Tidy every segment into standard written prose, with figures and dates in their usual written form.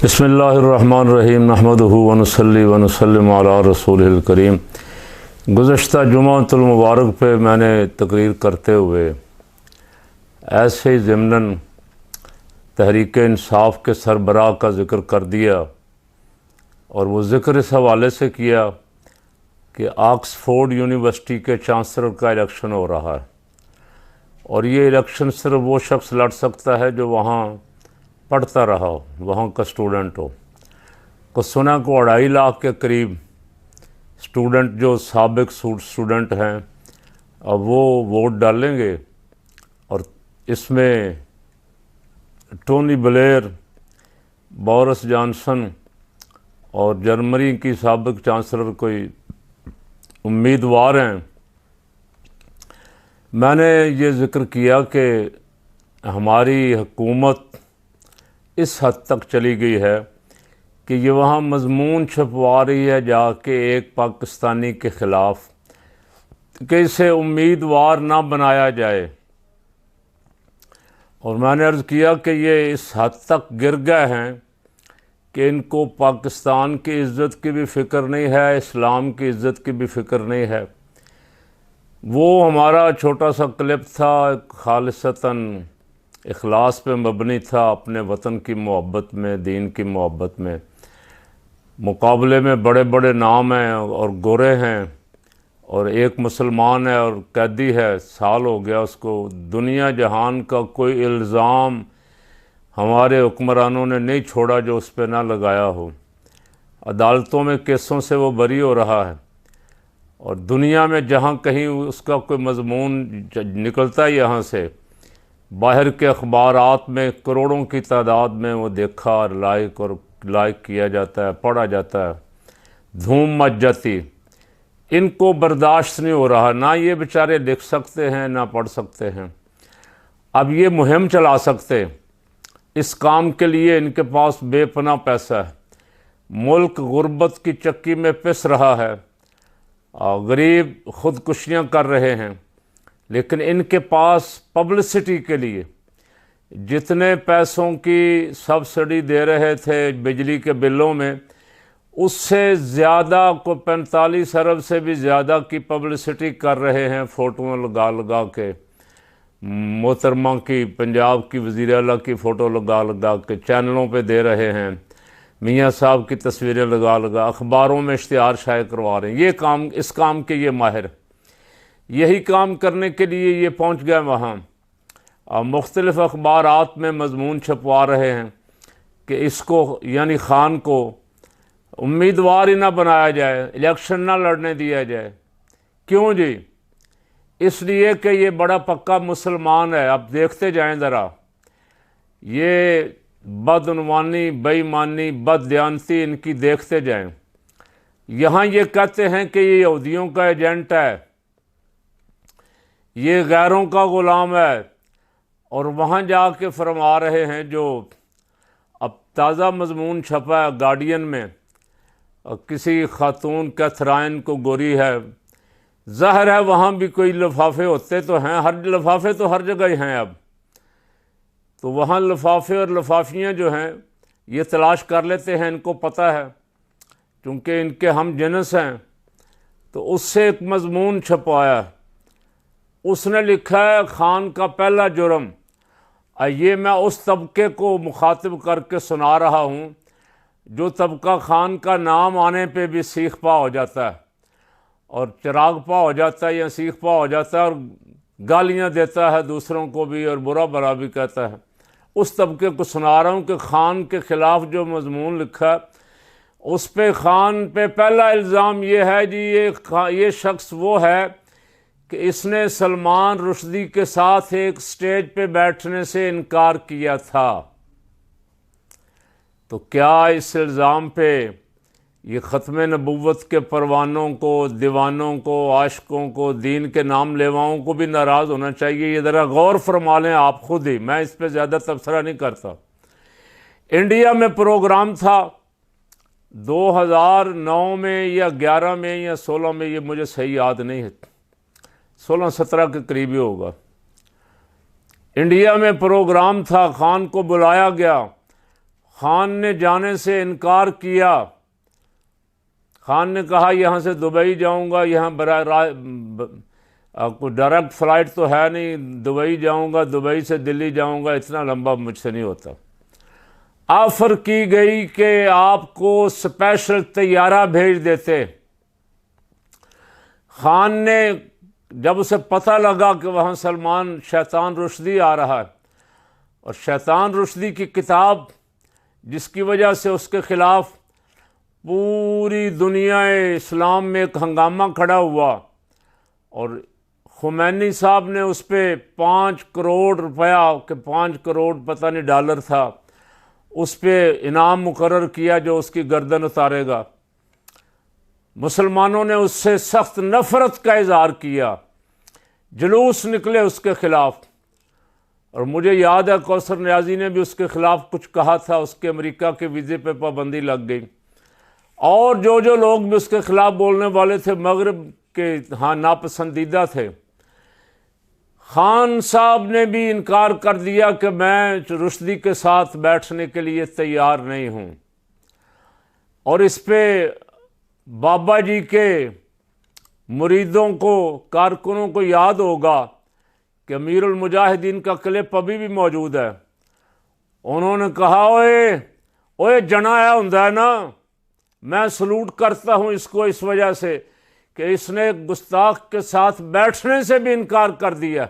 बिस्मिल्लाहिर्रहमानिर्रहीम नहमदुहु व नुसल्ली व नुसल्लिमु अला रसूलिल करीम। गुज़श्ता जुमातुल मुबारक पे मैंने तकरीर करते हुए ऐसे ही ज़िमनन तहरीक इंसाफ के सरबराह का ज़िक्र कर दिया, और वो ज़िक्र इस हवाले से किया कि ऑक्सफोर्ड यूनिवर्सिटी के चांसलर का इलेक्शन हो रहा है, और ये इलेक्शन सिर्फ वो शख्स लड़ सकता है जो वहाँ पढ़ता रहा हो, वहाँ का स्टूडेंट हो। को सुना को 2.5 लाख के करीब स्टूडेंट जो साबिक स्टूडेंट हैं, अब वो वोट डालेंगे, और इसमें टोनी ब्लेयर, बोरिस जॉनसन और जर्मनी की साबिक चांसलर कोई उम्मीदवार हैं। मैंने ये ज़िक्र किया कि हमारी हुकूमत इस हद तक चली गई है कि ये वहाँ मज़मून छपवा रही है जाके एक पाकिस्तानी के ख़िलाफ़ कि इसे उम्मीदवार ना बनाया जाए। और मैंने अर्ज़ किया कि ये इस हद तक गिर गए हैं कि इनको पाकिस्तान की इज़्ज़त की भी फ़िक्र नहीं है, इस्लाम की इज़्ज़त की भी फ़िक्र नहीं है। वो हमारा छोटा सा क्लिप था, खालिसतन इखलास पे मबनी था, अपने वतन की मोहब्बत में, दीन की मोहब्बत में। मुकाबले में बड़े बड़े नाम हैं और गोरे हैं, और एक मुसलमान है और कैदी है, साल हो गया उसको। दुनिया जहान का कोई इल्ज़ाम हमारे हुक्मरानों ने नहीं छोड़ा जो उस पर ना लगाया हो। अदालतों में केसों से वो बरी हो रहा है, और दुनिया में जहाँ कहीं उसका कोई मज़मून निकलता है यहाँ से, बाहर के अखबारात में करोड़ों की तादाद में वो देखा और लाइक किया जाता है, पढ़ा जाता है, धूम मच जाती। इनको बर्दाश्त नहीं हो रहा, ना ये बेचारे लिख सकते हैं ना पढ़ सकते हैं। अब ये मुहिम चला सकते, इस काम के लिए इनके पास बेपनाह पैसा है। मुल्क गुर्बत की चक्की में पिस रहा है, गरीब ख़ुदकुशियाँ कर रहे हैं, लेकिन इनके पास पब्लिसिटी के लिए जितने पैसों की सब्सिडी दे रहे थे बिजली के बिलों में, उससे ज़्यादा को 45 अरब से भी ज़्यादा की पब्लिसिटी कर रहे हैं। फ़ोटों लगा लगा के, मोहतरमा की, पंजाब की वज़ीर आला की फ़ोटो लगा लगा के चैनलों पे दे रहे हैं, मियाँ साहब की तस्वीरें लगा लगा अखबारों में इश्तिहार शाये करवा रहे हैं। ये काम, इस काम के ये माहिर, यही काम करने के लिए ये पहुंच गए वहाँ। मुख्तलिफ़ अखबारात में मज़मून छपवा रहे हैं कि इसको, यानी ख़ान को उम्मीदवार ही ना बनाया जाए, इलेक्शन ना लड़ने दिया जाए। क्यों जी? इसलिए कि ये बड़ा पक्का मुसलमान है। अब देखते जाएं ज़रा, ये बदउनवानी, बेईमानी, बददियानती इनकी देखते जाएं। यहाँ ये कहते हैं कि ये यहूदियों का एजेंट है, ये गैरों का ग़ुलाम है, और वहाँ जाके फरमा रहे हैं, जो अब ताज़ा मज़मून छपा है गार्डियन में, किसी खातून कैथराइन को गोरी है। ज़ाहिर है वहाँ भी कोई लिफाफे होते तो हैं, हर लिफाफे तो हर जगह ही हैं। अब तो वहाँ लिफाफे और लिफाफियाँ जो हैं ये तलाश कर लेते हैं, इनको पता है, चूँकि इनके हम जिनस हैं। तो उससे एक मज़मून छपवाया, उसने लिखा है ख़ान का पहला जुर्म। ये मैं उस तबके को मुखातिब करके सुना रहा हूँ जो तबका ख़ान का नाम आने पे भी सीख पा हो जाता है, और चिराग पा हो जाता है, या सीख पा हो जाता है, और गालियाँ देता है दूसरों को भी और बुरा भला भी कहता है। उस तबके को सुना रहा हूँ कि ख़ान के ख़िलाफ़ जो मज़मून लिखा, उस पे ख़ान पे पहला इल्ज़ाम ये है जी, ये शख्स वो है कि इसने सलमान रुश्दी के साथ एक स्टेज पे बैठने से इनकार किया था। तो क्या इस इल्ज़ाम पे ये ख़त्म नबुव्वत के परवानों को, दीवानों को, आशिकों को, दीन के नाम लेवाओं को भी नाराज़ होना चाहिए? ये ज़रा गौर फरमा लें आप खुद ही, मैं इस पर ज़्यादा तबसरा नहीं करता। इंडिया में प्रोग्राम था 2009 में या 11 में या 16 में, ये मुझे सही याद नहीं है, 16-17 के करीब ही होगा। इंडिया में प्रोग्राम था, ख़ान को बुलाया गया, खान ने जाने से इनकार किया। खान ने कहा यहाँ से दुबई जाऊँगा, यहाँ कोई डायरेक्ट फ़्लाइट तो है नहीं, दुबई जाऊँगा, दुबई से दिल्ली जाऊँगा, इतना लंबा मुझसे नहीं होता। ऑफ़र की गई कि आपको स्पेशल तैयारा भेज देते। खान ने जब उसे पता लगा कि वहाँ सलमान शैतान रुश्दी आ रहा है और शैतान रुश्दी की किताब जिसकी वजह से उसके ख़िलाफ़ पूरी दुनिया इस्लाम में एक हंगामा खड़ा हुआ और खुमैनी साहब ने उस पर 5 करोड़ रुपया के 5 करोड़ पता नहीं डॉलर था, उस पर इनाम मुकर्रर किया जो उसकी गर्दन उतारेगा। मुसलमानों ने उससे सख्त नफ़रत का इज़हार किया, जुलूस निकले उसके ख़िलाफ़। और मुझे याद है कौसर नियाज़ी ने भी उसके ख़िलाफ़ कुछ कहा था, उसके अमेरिका के वीज़े पे पाबंदी लग गई। और जो लोग भी उसके ख़िलाफ़ बोलने वाले थे मगरब के हाँ नापसंदीदा थे। खान साहब ने भी इनकार कर दिया कि मैं रुश्दी के साथ बैठने के लिए तैयार नहीं हूँ। और इस पे बाबा जी के मुरीदों को, कारकुनों को याद होगा कि अमीरुल मुजाहिदीन का क्लिप अभी भी मौजूद है। उन्होंने कहा ओए ओए जना है हुंदा है ना, मैं सलूट करता हूँ इसको इस वजह से कि इसने गुस्ताख के साथ बैठने से भी इनकार कर दिया।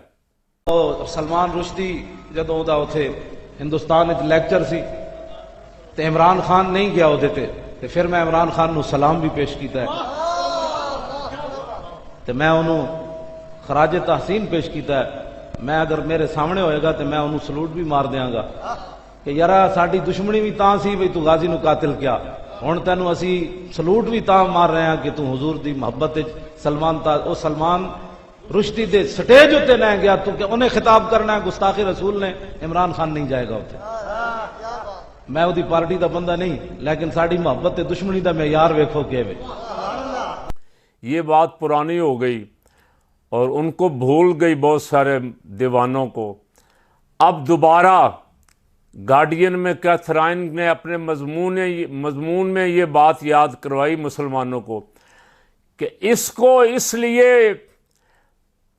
सलमान रुश्दी जदों ਉਹਦਾ ਉੱਥੇ ਹਿੰਦੁਸਤਾਨ ਵਿੱਚ ਲੈਕਚਰ ਸੀ ਤੇ ਇਮਰਾਨ ਖਾਨ ਨਹੀਂ ਗਿਆ ਉਹਦੇ ਤੇ ਫਿਰ ਮੈਂ ਇਮਰਾਨ ਖਾਨ ਨੂੰ ਸਲਾਮ ਵੀ ਪੇਸ਼ ਕੀਤਾ ਤੇ ਮੈਂ ਉਹਨੂੰ ਖਰਾਜ ਤਹਸੀਨ ਪੇਸ਼ ਕੀਤਾ। ਮੈਂ ਅਗਰ ਮੇਰੇ ਸਾਹਮਣੇ ਹੋਏਗਾ ਤੇ ਮੈਂ ਉਹਨੂੰ ਸਲੂਟ ਵੀ ਮਾਰ ਦਿਆਂਗਾ ਕਿ ਯਾਰਾ ਸਾਡੀ ਦੁਸ਼ਮਣੀ ਵੀ ਤਾਂ ਸੀ ਵੀ ਤੂੰ ਗਾਜ਼ੀ ਨੂੰ ਕਾਤਿਲ ਕਿਹਾ, ਹੁਣ ਤੈਨੂੰ ਅਸੀਂ ਸਲੂਟ ਵੀ ਤਾਂ ਮਾਰ ਰਹੇ ਹਾਂ ਕਿ ਤੂੰ ਹੁਜ਼ੂਰ ਦੀ ਮੁਹੱਬਤ ਵਿੱਚ सलमान रुश्दी दे स्टेज उत्ते लै गया तू कि उन्हें खिताब करना है गुस्ताखी रसूल ने, इमरान खान नहीं जाएगा उत्ते। मैं उदी पार्टी का बंदा नहीं, लेकिन साड़ी मोहब्बत ते दुश्मनी का मेयार वेखो के वे। ये बात पुरानी हो गई और उनको भूल गई बहुत सारे दीवानों को। अब दोबारा गार्डियन में कैथराइन ने अपने मजमून में ये बात याद करवाई मुसलमानों को कि इसको इसलिए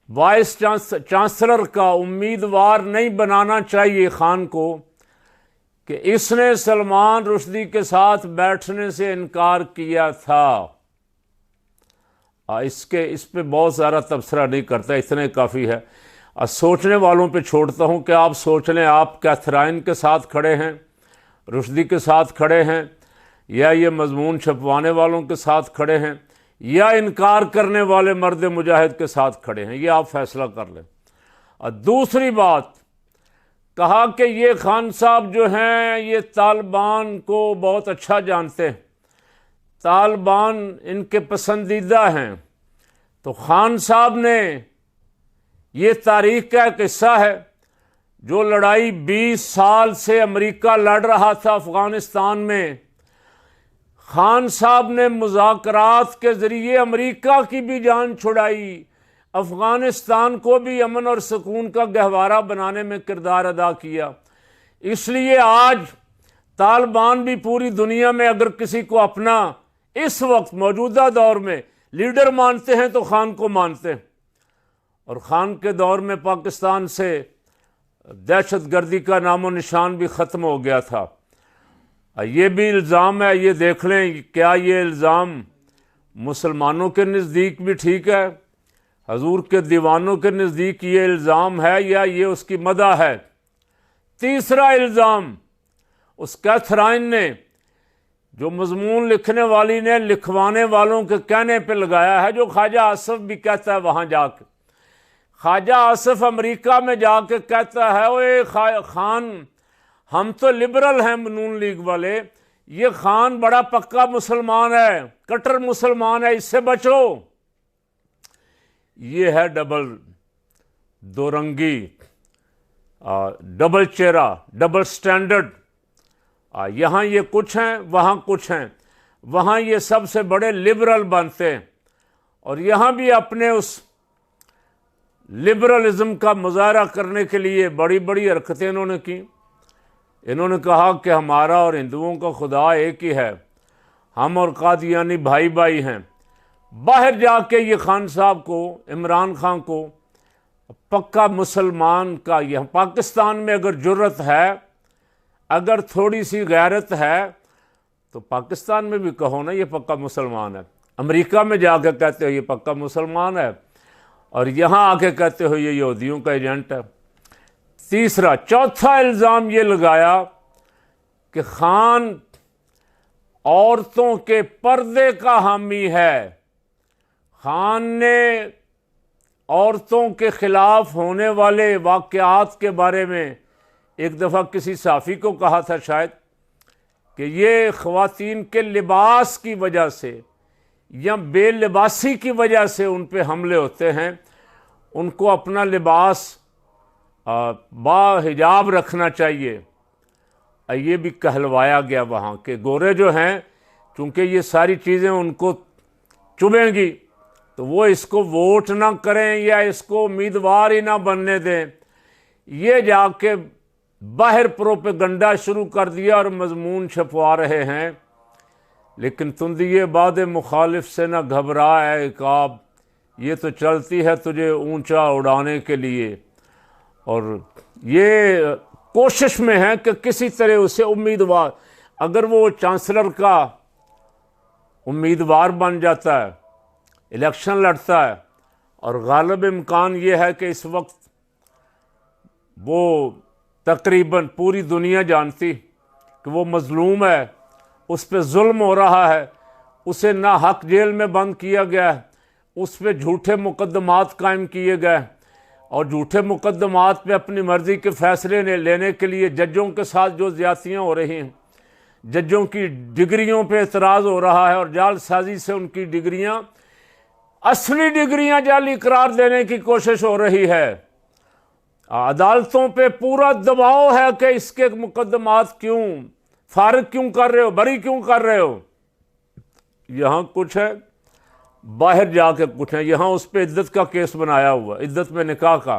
वाइस चांसलर का उम्मीदवार नहीं बनाना चाहिए खान को कि इसने सलमान रुश्दी के साथ बैठने से इनकार किया था। इस पे बहुत सारा तबसरा नहीं करता, इतने काफ़ी है। सोचने वालों पे छोड़ता हूँ कि आप सोच लें आप कैथराइन के साथ खड़े हैं, रुश्दी के साथ खड़े हैं, या ये मजमून छपवाने वालों के साथ खड़े हैं, या इनकार करने वाले मर्द मुजाहिद के साथ खड़े हैं, ये आप फैसला कर लें। और दूसरी बात कहा कि ये खान साहब जो हैं ये तालिबान को बहुत अच्छा जानते हैं, तालिबान इनके पसंदीदा हैं। तो खान साहब ने, ये तारीख का एक हिस्सा है, जो लड़ाई 20 साल से अमेरिका लड़ रहा था अफ़गानिस्तान में, खान साहब ने मुज़ाकरात के ज़रिए अमेरिका की भी जान छुड़ाई, अफ़गानिस्तान को भी अमन और सुकून का गहवारा बनाने में किरदार अदा किया। इसलिए आज तालिबान भी पूरी दुनिया में अगर किसी को अपना इस वक्त मौजूदा दौर में लीडर मानते हैं तो खान को मानते हैं। और खान के दौर में पाकिस्तान से दहशतगर्दी का नामो निशान भी ख़त्म हो गया था। ये भी इल्ज़ाम है, ये देख लें क्या ये इल्ज़ाम मुसलमानों के नज़दीक भी ठीक है, हजूर के दीवानों के नज़दीक ये इल्ज़ाम है, या ये उसकी मदह है। तीसरा इल्ज़ाम उस कैथराइन ने, जो मजमून लिखने वाली ने लिखवाने वालों के कहने पे लगाया है, जो ख्वाजा आसिफ भी कहता है वहाँ जाके। ख्वाजा आसिफ अमेरिका में जाके कहता है ओए खान हम तो लिबरल हैं नून लीग वाले, ये खान बड़ा पक्का मुसलमान है, कट्टर मुसलमान है, इससे बचो। ये है डबल दोरंगी, डबल चेहरा, डबल स्टैंडर्ड। यहाँ ये कुछ हैं, वहाँ कुछ हैं, वहाँ ये सबसे बड़े लिबरल बनते हैं और यहाँ भी अपने उस लिबरलिज्म का मुजाहरा करने के लिए बड़ी बड़ी हरकतें इन्होंने की। इन्होंने कहा कि हमारा और हिंदुओं का खुदा एक ही है, हम और कादियानी भाई भाई हैं। बाहर जाके ये खान साहब को, इमरान खान को पक्का मुसलमान का, यह पाकिस्तान में अगर जुर्रत है, अगर थोड़ी सी गैरत है, तो पाकिस्तान में भी कहो ना ये पक्का मुसलमान है। अमेरिका में जाकर कहते हो ये पक्का मुसलमान है, और यहाँ आके कहते हो ये यहूदियों का एजेंट है। तीसरा, चौथा इल्ज़ाम ये लगाया कि खान औरतों के पर्दे का हामी है। खान ने औरतों के खिलाफ होने वाले वाक़यात के बारे में एक दफ़ा किसी साफ़ी को कहा था शायद, कि ये ख़वातीन के लिबास की वजह से या बेलिबासी की वजह से उन पे हमले होते हैं, उनको अपना लिबास बाहिजाब रखना चाहिए। ये भी कहलवाया गया वहाँ के गोरे जो हैं, चूँकि ये सारी चीज़ें उनको चुभेंगी तो वो इसको वोट ना करें या इसको उम्मीदवार ही ना बनने दें। ये जाके बाहर प्रोपेगंडा शुरू कर दिया और मजमून छपवा रहे हैं। लेकिन तुंदिए बाद मुखालिफ से ना घबरा है इकाब, ये तो चलती है तुझे ऊंचा उड़ाने के लिए। और ये कोशिश में है कि किसी तरह उसे उम्मीदवार, अगर वो चांसलर का उम्मीदवार बन जाता है, इलेक्शन लड़ता है, और गालिब इम्कान ये है कि इस वक्त वो तकरीबन पूरी दुनिया जानती कि वो मज़लूम है, उस पर जुल्म हो रहा है, उसे ना हक जेल में बंद किया गया है, उस पर झूठे मुकदमात कायम किए गए, और झूठे मुकदमात पे अपनी मर्ज़ी के फ़ैसले लेने के लिए जजों के साथ जो ज़्यादतियाँ हो रही हैं, जजों की डिग्रियों पे एतराज़ हो रहा है, और जालसाजी से उनकी डिग्रियाँ, असली डिग्रियाँ जाली करार देने की कोशिश हो रही है। अदालतों पे पूरा दबाव है कि इसके मुकदमात क्यों फारिग क्यों कर रहे हो, बरी क्यों कर रहे हो। यहाँ कुछ है, बाहर जाके कुछ है। यहाँ उस पर इद्दत का केस बनाया हुआ, इद्दत में निकाह का,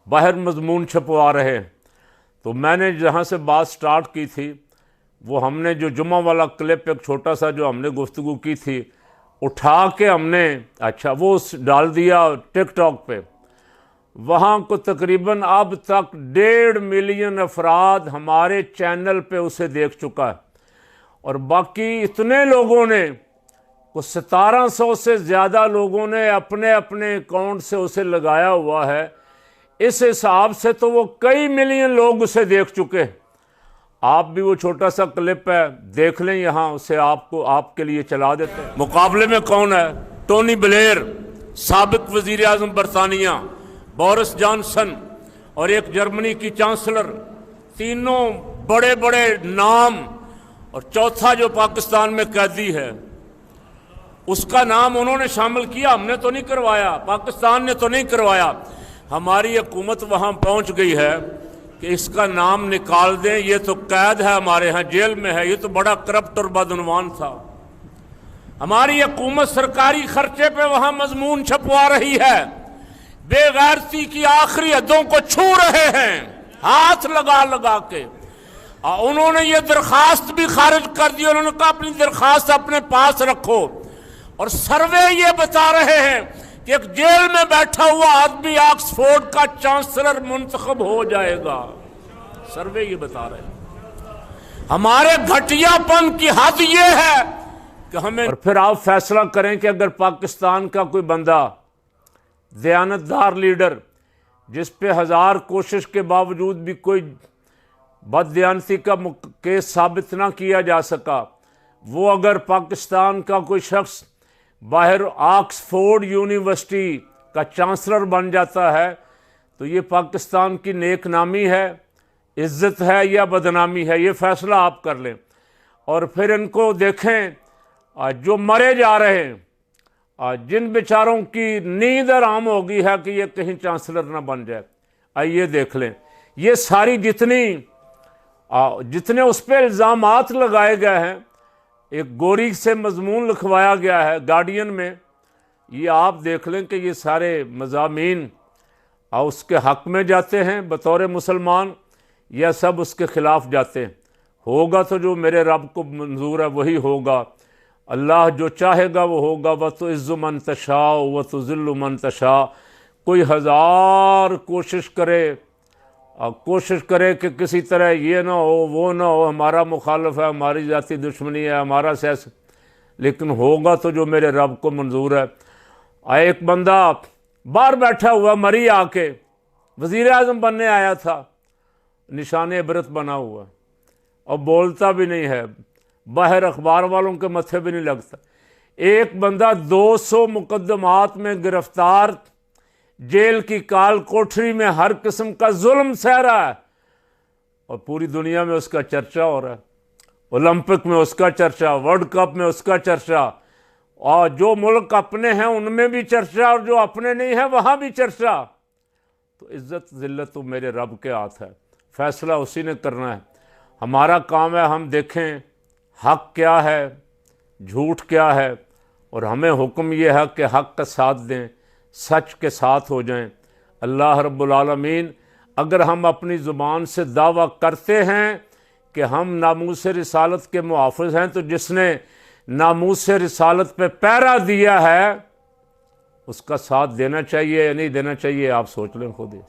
बाहर मजमून छपवा रहे हैं। तो मैंने जहाँ से बात स्टार्ट की थी, वो हमने जो जुम्मा वाला क्लिप एक छोटा सा जो हमने गुफ्तगू की थी, उठा के हमने अच्छा वो डाल दिया टिकटॉक पे। वहाँ को तकरीबन अब तक 1.5 मिलियन अफराद हमारे चैनल पे उसे देख चुका है, और बाकी इतने लोगों ने, को 1700 से ज़्यादा लोगों ने अपने अपने अकाउंट से उसे लगाया हुआ है। इस हिसाब से तो वो कई मिलियन लोग उसे देख चुके हैं। आप भी वो छोटा सा क्लिप है, देख लें, यहाँ उसे आपको आपके लिए चला देते हैं। मुकाबले में कौन है? टोनी ब्लेयर, साबिक वज़ीर आज़म बरतानिया, बोरिस जॉनसन और एक जर्मनी की चांसलर, तीनों बड़े बड़े नाम, और चौथा जो पाकिस्तान में कैदी है उसका नाम उन्होंने शामिल किया। हमने तो नहीं करवाया, पाकिस्तान ने तो नहीं करवाया। हमारी हुकूमत वहाँ पहुँच गई है कि इसका नाम निकाल दें, ये तो कैद है, हमारे यहाँ जेल में है, ये तो बड़ा करप्ट और बदनवान था। हमारी हुकूमत सरकारी खर्चे पे वहाँ मजमून छपवा रही है, बेगैरती की आखिरी हदों को छू रहे हैं हाथ लगा लगा के। उन्होंने ये दरखास्त भी खारिज कर दी। उन्होंने कहा अपनी दरखास्त अपने पास रखो, और सर्वे ये बता रहे हैं कि एक जेल में बैठा हुआ आदमी ऑक्सफोर्ड का चांसलर मुंतखब हो जाएगा। सर्वे ये बता रहे हैं। हमारे घटियापन की हद ये है कि हमें, और फिर आप फैसला करें कि अगर पाकिस्तान का कोई बंदा दयानतदार लीडर, जिस पे 1000 कोशिश के बावजूद भी कोई बददयानती का केस साबित ना किया जा सका, वो अगर पाकिस्तान का कोई शख्स बाहर ऑक्सफोर्ड यूनिवर्सिटी का चांसलर बन जाता है, तो ये पाकिस्तान की नेक नामी है, इज़्ज़त है या बदनामी है, ये फ़ैसला आप कर लें। और फिर इनको देखें जो मरे जा रहे हैं, जिन बेचारों की नींद आराम हो गई है कि ये कहीं चांसलर ना बन जाए, आइए देख लें। ये सारी जितने उस पर इल्ज़ामात लगाए गए हैं, एक गोरी से मजमून लिखवाया गया है गार्डियन में, ये आप देख लें कि ये सारे मज़ामीन उसके हक़ में जाते हैं बतौर मुसलमान, या सब उसके ख़िलाफ़ जाते हैं? होगा तो जो मेरे रब को मंजूर है वही होगा। अल्लाह जो चाहेगा वो होगा। व तो इज़्ज़ु मन तशा व तो ज़िल्लु मन तशा। कोई हज़ार कोशिश करे कि किसी तरह ये ना हो वो ना हो, हमारा मुखालफ है, हमारी ज़ाती दुश्मनी है, हमारा सेस, लेकिन होगा तो जो मेरे रब को मंजूर है। एक बंदा बाहर बैठा हुआ मरी आके वज़ीर आज़म बनने आया था, निशान इबरत बना हुआ, और बोलता भी नहीं है, बाहर अखबार वालों के मत्थे भी नहीं लगता। एक बंदा 200 मुकदमात में गिरफ्तार, जेल की काल कोठरी में हर किस्म का जुल्म सह रहा है, और पूरी दुनिया में उसका चर्चा हो रहा है। ओलंपिक में उसका चर्चा, वर्ल्ड कप में उसका चर्चा, और जो मुल्क अपने हैं उनमें भी चर्चा, और जो अपने नहीं हैं वहाँ भी चर्चा। तो इज़्ज़त ज़िल्लत तो मेरे रब के हाथ है, फैसला उसी ने करना है। हमारा काम है हम देखें हक़ क्या है, झूठ क्या है, और हमें हुक्म यह है कि हक़ का साथ दें, सच के साथ हो जाएं। अल्लाह रब्बुल आलमीन, अगर हम अपनी ज़ुबान से दावा करते हैं कि हम नामूस रिसालत के मुहाफ़िज़ हैं, तो जिसने नामूस रिसालत पे पहरा दिया है उसका साथ देना चाहिए या नहीं देना चाहिए, आप सोच लें खुद ही।